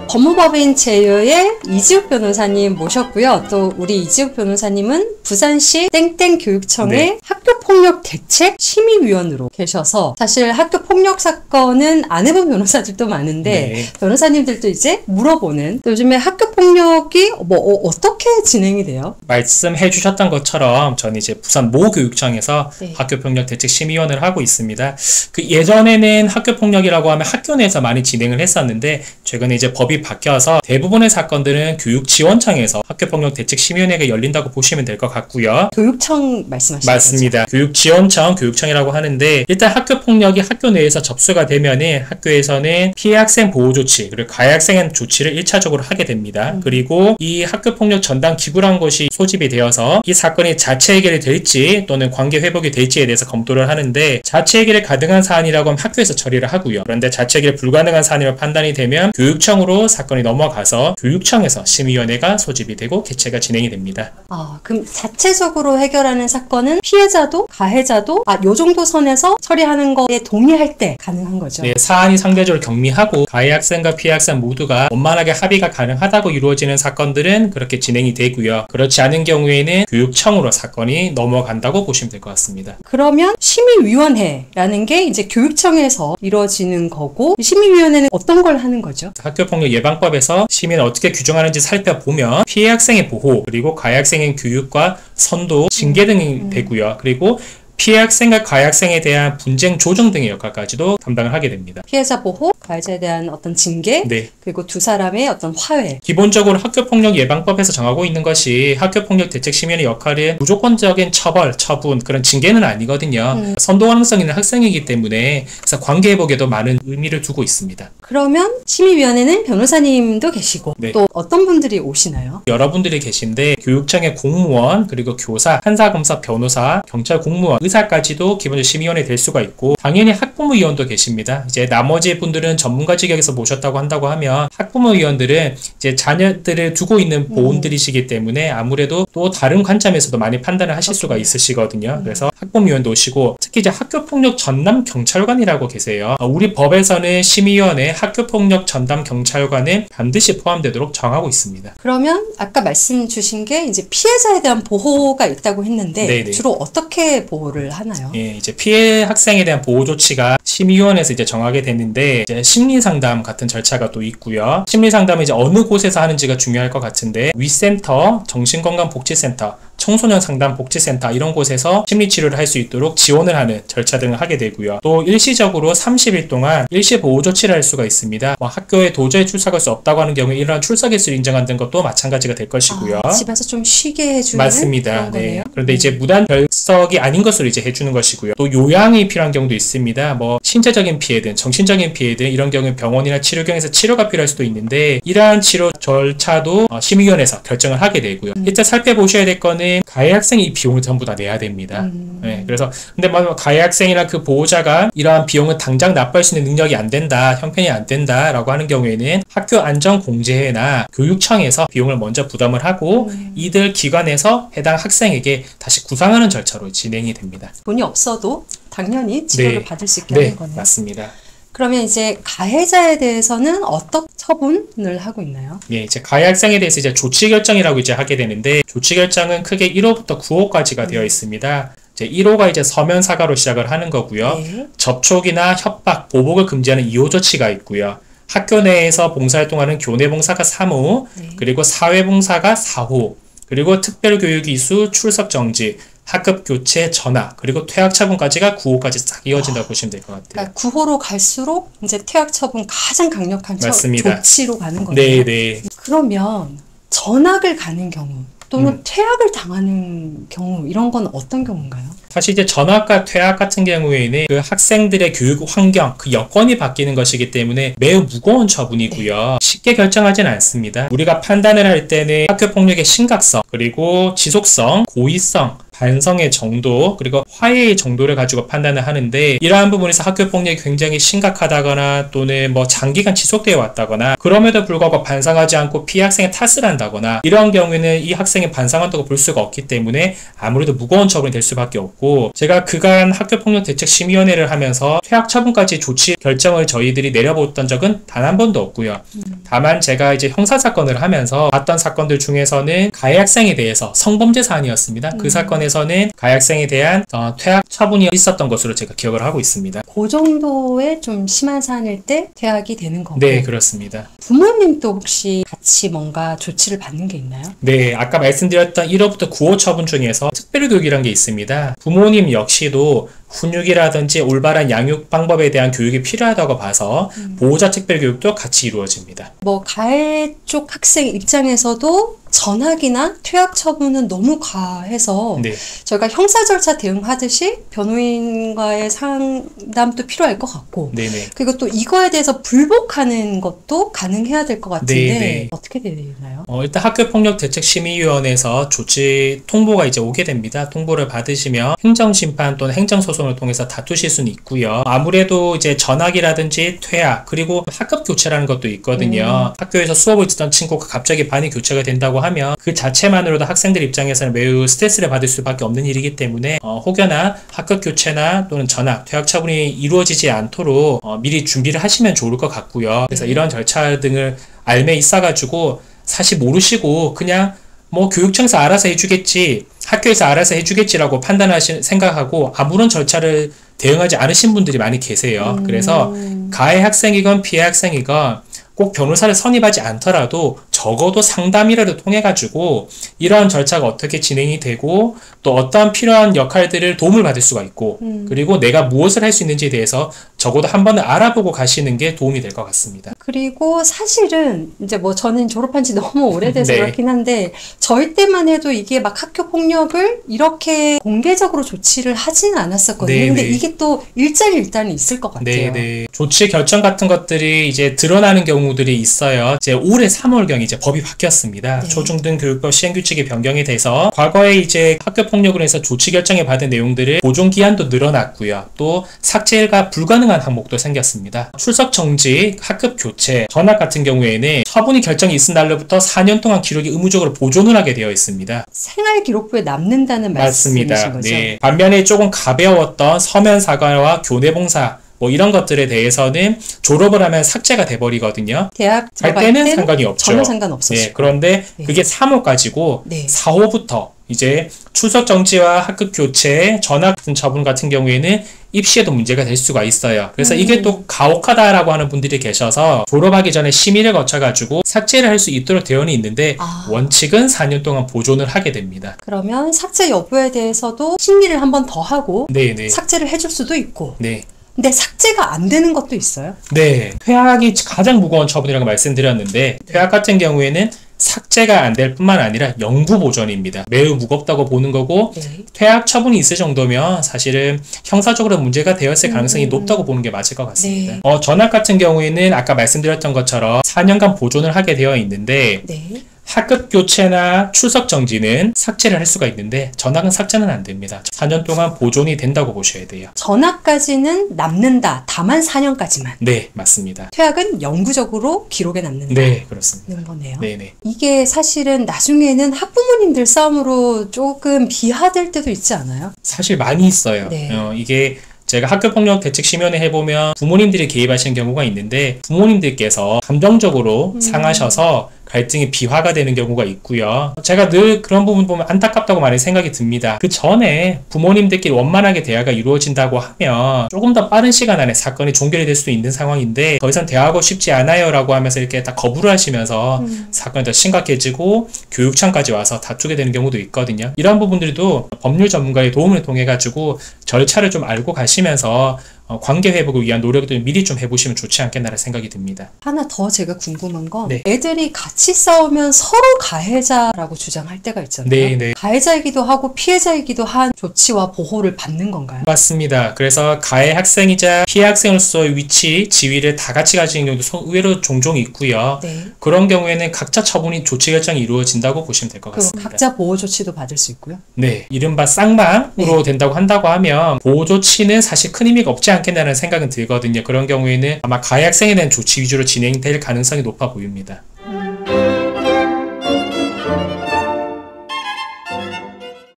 법무법인 제휴의 이지욱 변호사님 모셨고요. 또 우리 이지욱 변호사님은 부산시 땡땡교육청의 학교폭력 대책 심의위원으로 계셔서 사실 학교폭력 사건은 안 해본 변호사들도 많은데 변호사님들도 이제 물어보는, 요즘에 학교폭력이 어떻게 진행이 돼요? 말씀해 주셨던 것처럼 저는 이제 부산 모 교육청에서 학교폭력 대책 심의위원을 하고 있습니다. 예전에는 학교폭력이라고 하면 학교 내에서 많이 진행을 했었는데 최근에 이제 법이 바뀌어서 대부분의 사건들은 교육지원청에서 학교폭력 대책 심의위원회가 열린다고 보시면 될 것 같고요. 교육청 말씀하시는 맞습니다. 거죠? 교육지원청, 교육청이라고 하는데 일단 학교폭력이 학교 내에서 접수가 되면은 학교에서는 피해 학생 보호 조치 그리고 가해 학생 조치를 1차적으로 하게 됩니다. 그리고 이 학교폭력 전담 기구란 것이 소집이 되어서 이 사건이 자체 해결이 될지 또는 관계 회복이 될지에 대해서 검토를 하는데, 자체 해결이 가능한 사안이라고 하면 학교에서 처리를 하고요. 그런데 자체 해결이 불가능한 사안이라고 판단이 되면 교육청으로 사건이 넘어가서 교육청에서 심의위원회가 소집이 되고 개최가 진행이 됩니다. 그럼 자체적으로 해결하는 사건은 피해자도 가해자도 요 정도 선에서 처리하는 거에 동의할 때 가능한 거죠? 네, 사안이 상대적으로 경미하고 가해 학생과 피해 학생 모두가 원만하게 합의가 가능하다고 이루어지는 사건들은 그렇게 진행이 되고요. 그렇지 않은 경우에는 교육청으로 사건이 넘어간다고 보시면 될 것 같습니다. 그러면 심의위원회라는 게 이제 교육청에서 이루어지는 거고, 심의위원회는 어떤 걸 하는 거죠? 학교폭력 예방법에서 심의는 어떻게 규정하는지 살펴보면 피해 학생의 보호 그리고 가해 학생의 교육과 선도, 징계 등이 되고요. 그리고 피해 학생과 가해 학생에 대한 분쟁 조정 등의 역할까지도 담당을 하게 됩니다. 피해자 보호, 가해자에 대한 어떤 징계, 그리고 두 사람의 어떤 화해. 기본적으로 학교폭력 예방법에서 정하고 있는 것이 학교폭력 대책심의위원회 역할은 무조건적인 처벌, 처분, 그런 징계는 아니거든요. 선도 가능성 있는 학생이기 때문에 그래서 관계회복에도 많은 의미를 두고 있습니다. 그러면 심의위원회는 변호사님도 계시고 또 어떤 분들이 오시나요? 여러분들이 계신데 교육청의 공무원, 그리고 교사, 판사검사, 변호사, 경찰 공무원, 의사까지도 기본적으로 심의위원회 될 수가 있고, 당연히 학부모위원도 계십니다. 이제 나머지 분들은 전문가 직역에서 모셨다고 한다고 하면 학부모위원들은 이제 자녀들을 두고 있는 보훈들이시기 때문에 아무래도 또 다른 관점에서도 많이 판단을 하실 수가 있으시거든요. 그래서 학부모위원도 오시고, 특히 이제 학교폭력 전담 경찰관이라고 계세요. 우리 법에서는 심의위원회 학교폭력 전담 경찰관은 반드시 포함되도록 정하고 있습니다. 그러면 아까 말씀 주신 게 이제 피해자에 대한 보호가 있다고 했는데 주로 어떻게 보호를 하나요? 이제 피해 학생에 대한 보호 조치가 심의위원회에서 이제 정하게 되는데, 이제 심리상담 같은 절차가 또 있고요. 심리상담은 이제 어느 곳에서 하는지가 중요할 것 같은데, 위센터, 정신건강복지센터, 청소년 상담 복지센터 이런 곳에서 심리치료를 할 수 있도록 지원을 하는 절차 등을 하게 되고요. 또 일시적으로 30일 동안 일시 보호 조치를 할 수가 있습니다. 학교에 도저히 출석할 수 없다고 하는 경우에 이러한 출석 일수를 인정하는 것도 마찬가지가 될 것이고요. 집에서 좀 쉬게 해주는 맞습니다. 그런 거네요. 그런데 이제 무단 결석이 아닌 것으로 이제 해주는 것이고요. 또 요양이 필요한 경우도 있습니다. 신체적인 피해든 정신적인 피해든 이런 경우는 병원이나 치료경에서 치료가 필요할 수도 있는데, 이러한 치료 절차도 심의위원회에서 결정을 하게 되고요. 일단 살펴보셔야 될 거는 가해 학생이 이 비용을 전부 다 내야 됩니다. 그래서 근데 가해 학생이나 그 보호자가 이러한 비용을 당장 납부할 수 있는 능력이 안 된다, 형편이 안 된다 라고 하는 경우에는 학교안전공제회나 교육청에서 비용을 먼저 부담을 하고 이들 기관에서 해당 학생에게 다시 구상하는 절차로 진행이 됩니다. 돈이 없어도 당연히 치료를 받을 수 있게 하는 거네요. 맞습니다. 그러면 이제 가해자에 대해서는 어떤 처분을 하고 있나요? 이제 가해 학생에 대해서 이제 조치 결정이라고 이제 하게 되는데, 조치 결정은 크게 1호부터 9호까지가 되어 있습니다. 이제 1호가 이제 서면 사과로 시작을 하는 거고요. 접촉이나 협박, 보복을 금지하는 2호 조치가 있고요. 학교 내에서 봉사활동하는 교내봉사가 3호, 그리고 사회봉사가 4호, 그리고 특별교육 이수, 출석 정지, 학급 교체 전화, 그리고 퇴학 처분까지가 9호까지 싹 이어진다고 보시면 될 것 같아요. 그러니까 9호로 갈수록 이제 퇴학 처분 가장 강력한 조치로 가는 거예요. 네네. 그러면 전학을 가는 경우 또는 퇴학을 당하는 경우, 이런 건 어떤 경우인가요? 사실 이제 전학과 퇴학 같은 경우에는 그 학생들의 교육 환경, 그 여건이 바뀌는 것이기 때문에 매우 무거운 처분이고요. 쉽게 결정하지는 않습니다. 우리가 판단을 할 때는 학교 폭력의 심각성, 그리고 지속성, 고의성, 반성의 정도 그리고 화해의 정도를 가지고 판단을 하는데, 이러한 부분에서 학교 폭력이 굉장히 심각하다거나 또는 뭐 장기간 지속되어 왔다거나 그럼에도 불구하고 반성하지 않고 피해 학생의 탓을 한다거나 이런 경우에는 이 학생이 반성한다고 볼 수가 없기 때문에 아무래도 무거운 처분이 될 수밖에 없고, 제가 그간 학교폭력대책심의위원회를 하면서 퇴학 처분까지 조치 결정을 저희들이 내려봤던 적은 단 한 번도 없고요. 다만 제가 이제 형사사건을 하면서 봤던 사건들 중에서는 가해 학생에 대해서 성범죄 사안이었습니다. 그 사건에서는 가해 학생에 대한 퇴학 처분이 있었던 것으로 제가 기억을 하고 있습니다. 그 정도의 좀 심한 사안일 때 퇴학이 되는 거고. 네, 그렇습니다. 부모님도 혹시 같이 뭔가 조치를 받는 게 있나요? 네, 아까 말씀드렸던 1호부터 9호 처분 중에서 특별교육이라는 게 있습니다. 부모님 역시도 훈육이라든지 올바른 양육 방법에 대한 교육이 필요하다고 봐서 보호자 특별교육도 같이 이루어집니다. 뭐 가해 쪽 학생 입장에서도 전학이나 퇴학 처분은 너무 과해서 네. 저희가 형사 절차 대응하듯이 변호인과의 상담도 필요할 것 같고, 네네. 그리고 또 이거에 대해서 불복하는 것도 가능해야 될 것 같은데 네네. 어떻게 되나요? 일단 학교폭력대책심의위원회에서 조치 통보가 이제 오게 됩니다. 통보를 받으시면 행정심판 또는 행정소송을 통해서 다투실 수는 있고요. 아무래도 이제 전학이라든지 퇴학 그리고 학급 교체라는 것도 있거든요. 학교에서 수업을 듣던 친구가 갑자기 반이 교체가 된다고 하면 그 자체만으로도 학생들 입장에서는 매우 스트레스를 받을 수밖에 없는 일이기 때문에 혹여나 학급 교체나 또는 전학, 퇴학 처분이 이루어지지 않도록 미리 준비를 하시면 좋을 것 같고요. 그래서 이런 절차 등을 알매 있어가지고 사실 모르시고 그냥 뭐 교육청에서 알아서 해주겠지, 학교에서 알아서 해주겠지라고 생각하고 아무런 절차를 대응하지 않으신 분들이 많이 계세요. 그래서 가해 학생이건 피해 학생이건 꼭 변호사를 선임하지 않더라도 적어도 상담이라도 통해가지고 이러한 절차가 어떻게 진행이 되고 또 어떠한 필요한 역할들을 도움을 받을 수가 있고 그리고 내가 무엇을 할 수 있는지에 대해서 적어도 한 번은 알아보고 가시는 게 도움이 될 것 같습니다. 그리고 사실은 이제 뭐 저는 졸업한 지 너무 오래돼서 네. 그렇긴 한데 저희 때만 해도 이게 막 학교 폭력을 이렇게 공개적으로 조치를 하지는 않았었거든요. 네, 근데 네. 이게 또 일장일단이 있을 것 같아요. 네네. 조치 결정 같은 것들이 이제 드러나는 경우들이 있어요. 이제 올해 3월경 이제 법이 바뀌었습니다. 네. 초중등교육법 시행규칙이 변경이 돼서 과거에 이제 학교폭력으로 해서 조치 결정에 받은 내용들을 보존 기한도 늘어났고요. 또 삭제가 불가능한 항목도 생겼습니다. 출석 정지, 학급 교체, 전학 같은 경우에는 처분이 결정이 있은 날로부터 4년 동안 기록이 의무적으로 보존을 하게 되어 있습니다. 생활 기록부에 남는다는 말씀이신 맞습니다. 거죠? 네. 반면에 조금 가벼웠던 서면 사과와 교내 봉사 뭐 이런 것들에 대해서는 졸업을 하면 삭제가 돼버리거든요. 대학 갈 들어갈 때는 상관이 없죠. 전혀 상관없었죠. 네, 그런데 네. 그게 3호까지고 네. 4호부터 이제 출석 정지와 학급 교체, 전학 같은 처분 같은 경우에는 입시에도 문제가 될 수가 있어요. 그래서 이게 또 가혹하다라고 하는 분들이 계셔서 졸업하기 전에 심의를 거쳐가지고 삭제를 할 수 있도록 되어는 있는데 원칙은 4년 동안 보존을 하게 됩니다. 그러면 삭제 여부에 대해서도 심의를 한 번 더 하고 네네. 삭제를 해줄 수도 있고 네. 근데 삭제가 안 되는 것도 있어요? 네. 퇴학이 가장 무거운 처분이라고 말씀드렸는데 퇴학 같은 경우에는 삭제가 안 될 뿐만 아니라 영구 보존입니다. 매우 무겁다고 보는 거고 네. 퇴학 처분이 있을 정도면 사실은 형사적으로 문제가 되었을 가능성이 높다고 보는 게 맞을 것 같습니다. 네. 전학 같은 경우에는 아까 말씀드렸던 것처럼 4년간 보존을 하게 되어 있는데 네. 학급 교체나 출석 정지는 삭제를 할 수가 있는데 전학은 삭제는 안 됩니다. 4년 동안 보존이 된다고 보셔야 돼요. 전학까지는 남는다. 다만 4년까지만. 네, 맞습니다. 퇴학은 영구적으로 기록에 남는다. 네, 그렇습니다. 는 거네요. 네네. 이게 사실은 나중에는 학부모님들 싸움으로 조금 비하될 때도 있지 않아요? 사실 많이 있어요. 네. 이게 제가 학교폭력 대책심의위원회 해보면 부모님들이 개입하시는 경우가 있는데 부모님들께서 감정적으로 상하셔서 갈등이 비화가 되는 경우가 있고요. 제가 늘 그런 부분 보면 안타깝다고 많이 생각이 듭니다. 그 전에 부모님들끼리 원만하게 대화가 이루어진다고 하면 조금 더 빠른 시간 안에 사건이 종결이 될 수도 있는 상황인데 더 이상 대화하고 싶지 않아요 라고 하면서 이렇게 다 거부를 하시면서 사건이 더 심각해지고 교육청까지 와서 다투게 되는 경우도 있거든요. 이런 부분들도 법률 전문가의 도움을 통해 가지고 절차를 좀 알고 가시면서 관계 회복을 위한 노력을 미리 좀 해보시면 좋지 않겠나라는 생각이 듭니다. 하나 더 제가 궁금한 건 네. 애들이 같이 싸우면 서로 가해자라고 주장할 때가 있잖아요. 네. 가해자이기도 하고 피해자이기도 한 조치와 보호를 받는 건가요? 맞습니다. 그래서 가해 학생이자 피해 학생으로서의 위치, 지위를 다 같이 가지는 경우도 의외로 종종 있고요. 네. 그런 경우에는 각자 처분이 조치 결정이 이루어진다고 보시면 될 것 그럼 같습니다. 각자 보호 조치도 받을 수 있고요. 네, 이른바 쌍방으로 된다고 한다고 하면 보호 조치는 사실 큰 의미가 없지 않겠나는 생각은 들거든요. 그런 경우에는 아마 가해 학생에 대한 조치 위주로 진행될 가능성이 높아 보입니다.